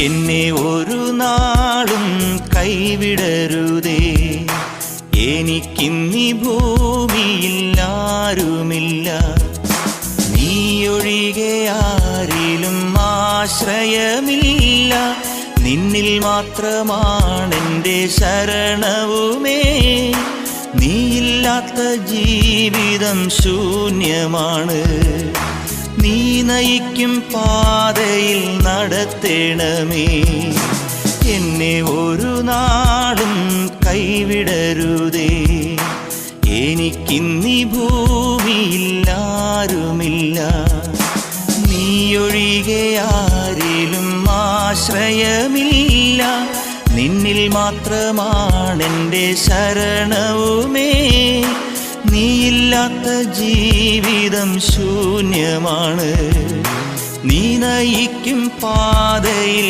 എന്നെ ഒരു നാളും കൈവിടരുതേ. എനിക്കിന്നീ ഭൂമിയിൽ ആരുമില്ല, നീയൊഴികെ ആരിലും ആശ്രയമില്ല. നിന്നിൽ മാത്രമാണെൻ്റെ ശരണവുമേ. നീയില്ലാത്ത ജീവിതം ശൂന്യമാണ്. നീ നയിക്കും പാതയിൽ നടത്തേണമേ. എന്നെ ഒരു നാളും കൈവിടരുതേ. എനിക്കിന്നീ ഭൂമിയിൽ ആരുമില്ല, നീയൊഴികെ ആരിലും ആശ്രയമില്ല. നിന്നിൽ മാത്രമാണെൻ്റെ ശരണവുമേ. നീയില്ലാത്ത ജീവിതം ശൂന്യമാണ്. നീ നയിക്കും പാതയിൽ